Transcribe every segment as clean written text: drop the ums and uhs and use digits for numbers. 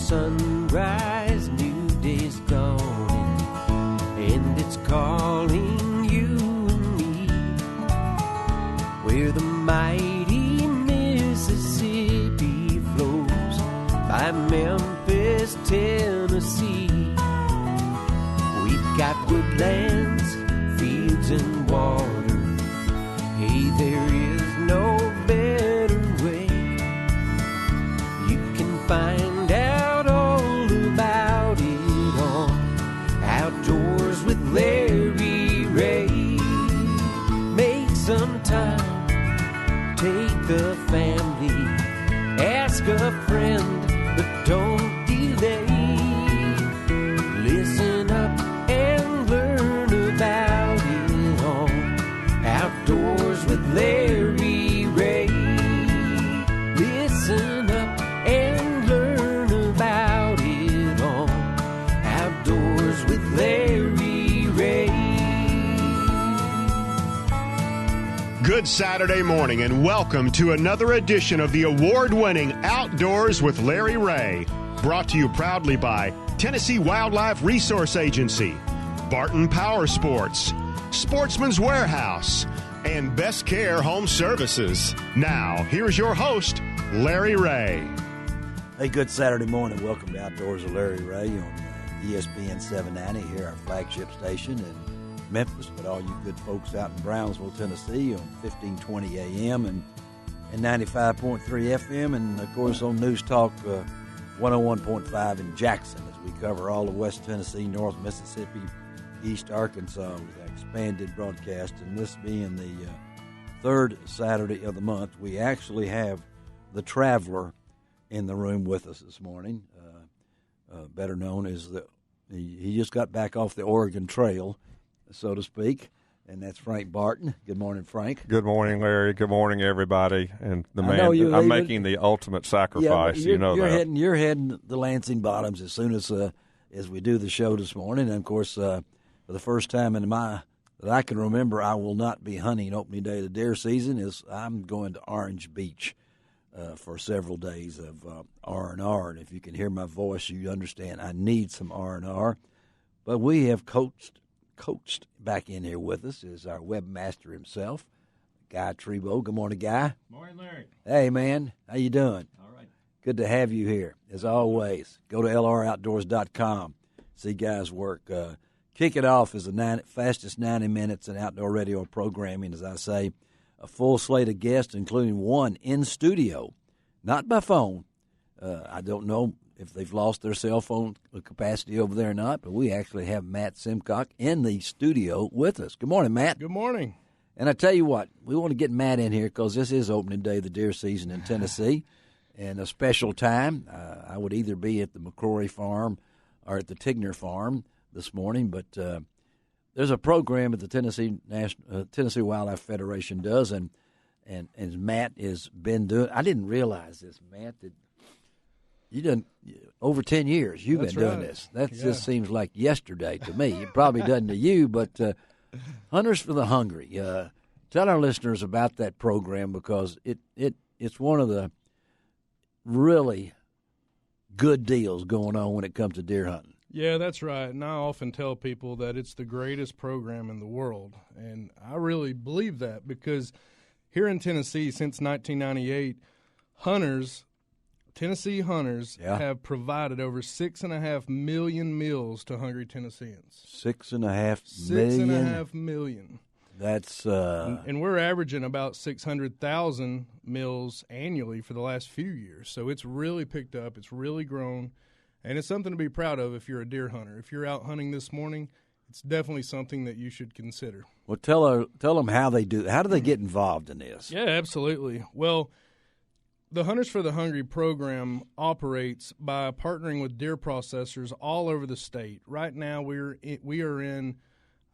sunrise, new day's dawning, and it's calling you and me, where the mighty Mississippi flows by Memphis, Tennessee. We've got woodlands, fields, and water. Hey, there is no better way. You can find out all about it on Outdoors with Larry Ray. Make some time, take the family, ask a friend, but don't delay. Listen up and learn about it on Outdoors with Larry Ray. Listen up and learn about it on Outdoors with Larry Ray. Good Saturday morning and welcome to another edition of the award-winning Outdoors with Larry Ray. Brought to you proudly by Tennessee Wildlife Resource Agency, Barton Power Sports, Sportsman's Warehouse, and Best Care Home Services. Now, here's your host, Larry Ray. Hey, good Saturday morning. Welcome to Outdoors with Larry Ray on ESPN 790 here, our flagship station in Memphis, but all you good folks out in Brownsville, Tennessee on 1520 AM and 95.3 FM, and, of course, on News Talk 101.5 in Jackson as we cover all of West Tennessee, North Mississippi, East Arkansas with our expanded broadcast. And this being the third Saturday of the month, we actually have the Traveler in the room with us this morning, better known as he just got back off the Oregon Trail, so to speak, and that's Frank Barton. Good morning, Frank. Good morning, Larry. Good morning, everybody. And the man, I'm making the ultimate sacrifice. Yeah, that. You're heading the Lansing Bottoms as soon as we do the show this morning. And of course, for the first time that I can remember, I will not be hunting opening day of the deer season. I'm going to Orange Beach for several days of R&R. And if you can hear my voice, you understand I need some R&R. But we have coached back in here with us is our webmaster himself, Guy Trebo. Good morning, Guy. Morning, Larry. Hey, man. How you doing? All right. Good to have you here, as always. Go to lroutdoors.com. See Guy's work. Kick it off is the fastest 90 minutes in outdoor radio programming, as I say. A full slate of guests, including one in studio, not by phone. I don't know if they've lost their cell phone capacity over there or not, but we actually have Matt Simcox in the studio with us. Good morning, Matt. Good morning. And I tell you what, we want to get Matt in here because this is opening day of the deer season in Tennessee, and a special time. I would either be at the McCrory Farm or at the Tigner Farm this morning, but there's a program that the Tennessee Wildlife Federation does, and Matt has been doing. I didn't realize this, Matt, that you done over 10 years. You've been doing this. That just seems like yesterday to me. It probably doesn't to you, but Hunters for the Hungry. Tell our listeners about that program because it's one of the really good deals going on when it comes to deer hunting. Yeah, that's right. And I often tell people that it's the greatest program in the world. And I really believe that because here in Tennessee since 1998, Tennessee hunters have provided over 6.5 million meals to hungry Tennesseans. 6.5 million? 6.5 million. That's and we're averaging about 600,000 meals annually for the last few years. So it's really picked up. It's really grown. And it's something to be proud of if you're a deer hunter. If you're out hunting this morning, it's definitely something that you should consider. Well, tell them how they do. How do they get involved in this? Yeah, absolutely. Well, the Hunters for the Hungry program operates by partnering with deer processors all over the state. Right now, we are in,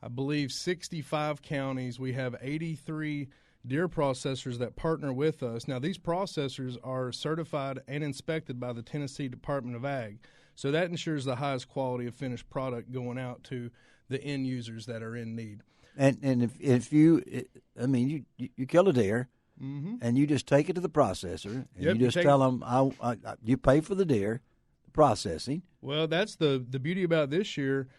I believe, 65 counties. We have 83 deer processors that partner with us. Now, these processors are certified and inspected by the Tennessee Department of Ag, so that ensures the highest quality of finished product going out to the end users that are in need. And if you kill a deer. Mm-hmm. And you just take it to the processor, and you just tell them, you pay for the deer. The processing. Well, that's the beauty about this year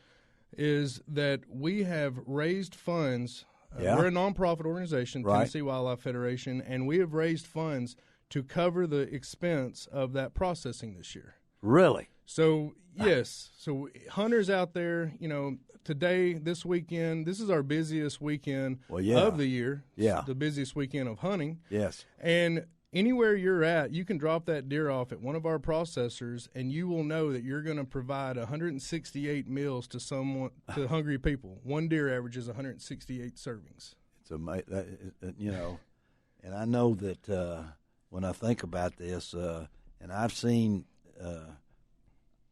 is that we have raised funds. We're a nonprofit organization, Right. Tennessee Wildlife Federation, and we have raised funds to cover the expense of that processing this year. Really? So, yes. So, hunters out there, today, this weekend, this is our busiest weekend of the year. Yeah. It's the busiest weekend of hunting. Yes. And anywhere you're at, you can drop that deer off at one of our processors, and you will know that you're going to provide 168 meals to hungry people. One deer averages 168 servings. It's amazing, and I know that when I think about this, and I've seen,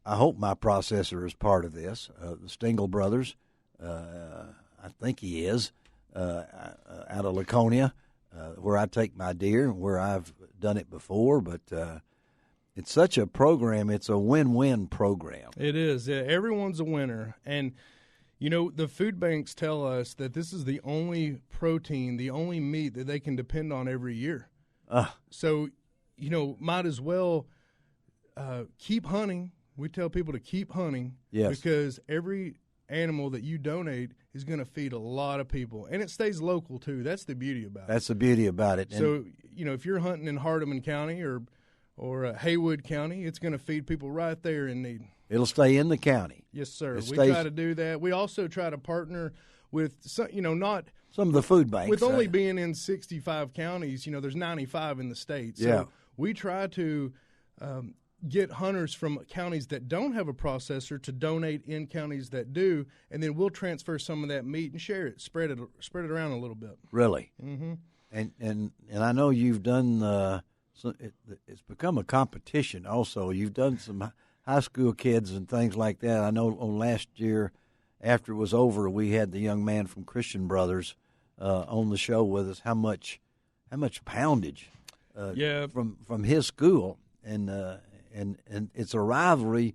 I hope my processor is part of this. The Stengel brothers, I think he is, out of Laconia. Where I take my deer, where I've done it before, but it's such a program. It's a win-win program. It is. Yeah, everyone's a winner. And, the food banks tell us that this is the only protein, the only meat that they can depend on every year. So, might as well keep hunting. We tell people to keep hunting because every animal that you donate is going to feed a lot of people, and it stays local too. That's the beauty about it. That's the beauty about it. So, if you're hunting in Hardeman County or Haywood County, it's going to feed people right there in need. It'll stay in the county. Yes, sir. We try to do that. We also try to partner with not some of the food banks. With only being in 65 counties, there's 95 in the state. So we try to get hunters from counties that don't have a processor to donate in counties that do, and then we'll transfer some of that meat and share it, spread it around a little bit. Really? Mm-hmm. And I know you've done. It's become a competition. Also, you've done some high school kids and things like that. I know on last year, after it was over, we had the young man from Christian Brothers on the show with us. How much poundage? From his school and it's a rivalry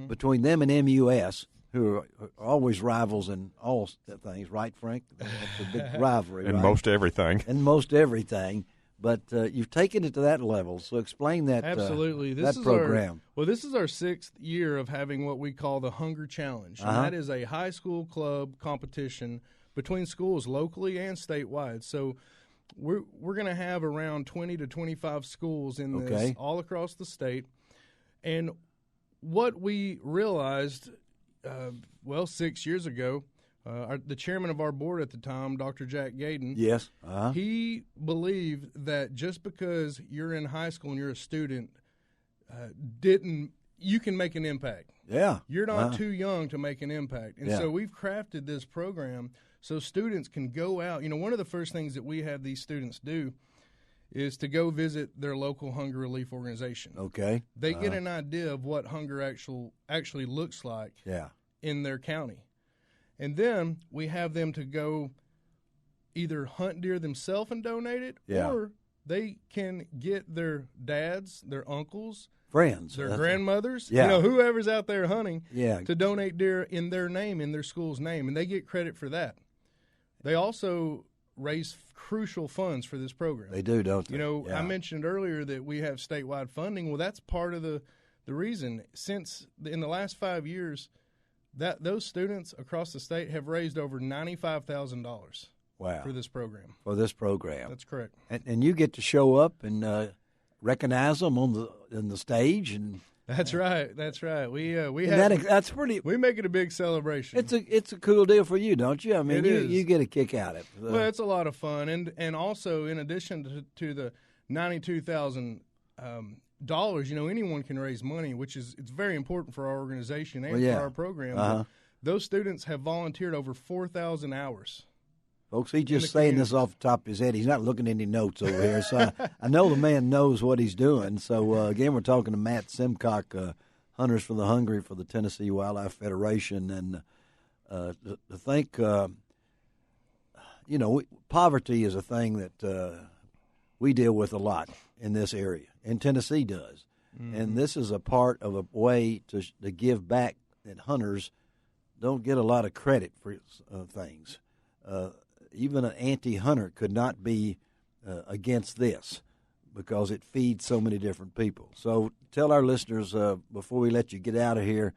between them and MUS, who are always rivals in all things, right, Frank? That's a big rivalry, in right? most everything. In most everything. But you've taken it to that level, so explain that. Absolutely, this program. This is our 6th year of having what we call the Hunger Challenge, and that is a high school club competition between schools locally and statewide. So we're going to have around 20 to 25 schools in this all across the state. And what we realized, 6 years ago, the chairman of our board at the time, Dr. Jack Gaden, he believed that just because you're in high school and you're a student, you can make an impact. Yeah. You're not too young to make an impact. And so we've crafted this program so students can go out. One of the first things that we have these students do is to go visit their local hunger relief organization. Okay. They get an idea of what hunger actually looks like in their county. And then we have them to go either hunt deer themselves and donate it, or they can get their dads, their uncles, friends, their grandmothers, whoever's out there hunting, to donate deer in their name, in their school's name, and they get credit for that. They also raise crucial funds for this program. They do, don't they? I mentioned earlier that we have statewide funding. Well, that's part of the reason. Since in the last 5 years, that those students across the state have raised over $95,000 for this program. For this program. That's correct. And you get to show up and recognize them on the stage and. That's right. That's right. We that's pretty. We make it a big celebration. It's a cool deal for you, don't you? I mean, you get a kick out of it. Well, it's a lot of fun, and also in addition to the $92,000, anyone can raise money, which it's very important for our organization and for our program. Those students have volunteered over 4,000 hours. Folks, he's just saying this off the top of his head. He's not looking at any notes over here. So I know the man knows what he's doing. So, again, we're talking to Matt Simcox, Hunters for the Hungry for the Tennessee Wildlife Federation. And to think, poverty is a thing that we deal with a lot in this area, and Tennessee does. Mm-hmm. And this is a part of a way to give back that hunters don't get a lot of credit for things. Even an anti-hunter could not be against this because it feeds so many different people. So tell our listeners before we let you get out of here,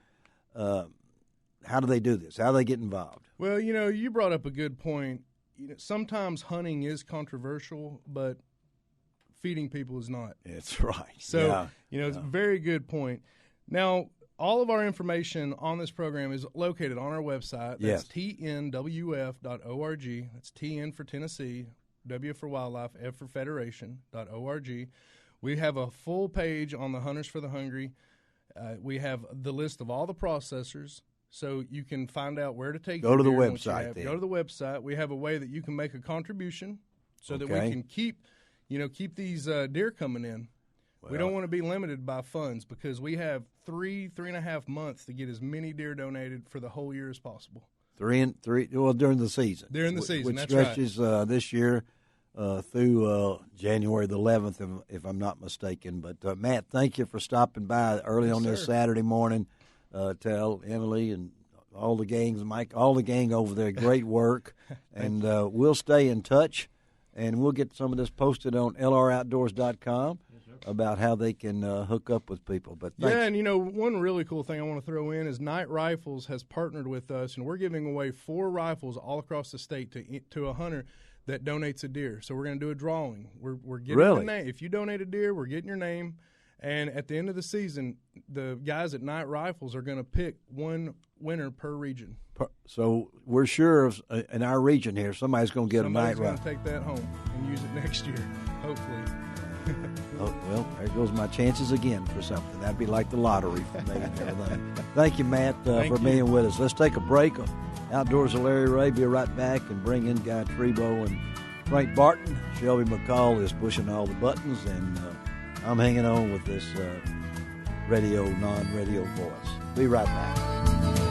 how do they do this? How do they get involved? Well, you brought up a good point. Sometimes hunting is controversial, but feeding people is not. That's right. So, it's a very good point. Now, all of our information on this program is located on our website. That's tnwf.org. That's TN for Tennessee, W for Wildlife, F for Federation.org. We have a full page on the Hunters for the Hungry. We have the list of all the processors, so you can find out where to take Go to the website. Go to the website. We have a way that you can make a contribution so that we can keep these deer coming in. Well, we don't want to be limited by funds because we have 3.5 months to get as many deer donated for the whole year as possible. During the season. During the season, which that's stretches right. This year through January the 11th, if I'm not mistaken. But, Matt, thank you for stopping by early on this Saturday morning. Tell Emily and all the gangs, Mike, all the gang over there, great work. And we'll stay in touch, and we'll get some of this posted on lroutdoors.com. About how they can hook up with people. But thanks. Yeah, and one really cool thing I want to throw in is Night Rifles has partnered with us, and we're giving away 4 rifles all across the state to a hunter that donates a deer. So we're going to do a drawing. We're getting the name. If you donate a deer, we're getting your name. And at the end of the season, the guys at Night Rifles are going to pick one winner per region. So we're sure in our region here, somebody's going to get a Night Rifle. Somebody's going to take that home and use it next year, hopefully. Oh, well, there goes my chances again for something. That'd be like the lottery for me and everything. Thank you, Matt, for being with us. Let's take a break. Outdoors with Larry Ray. Be right back and bring in Guy Trebo and Frank Barton. Shelby McCall is pushing all the buttons, and I'm hanging on with this radio, non-radio voice. Be right back.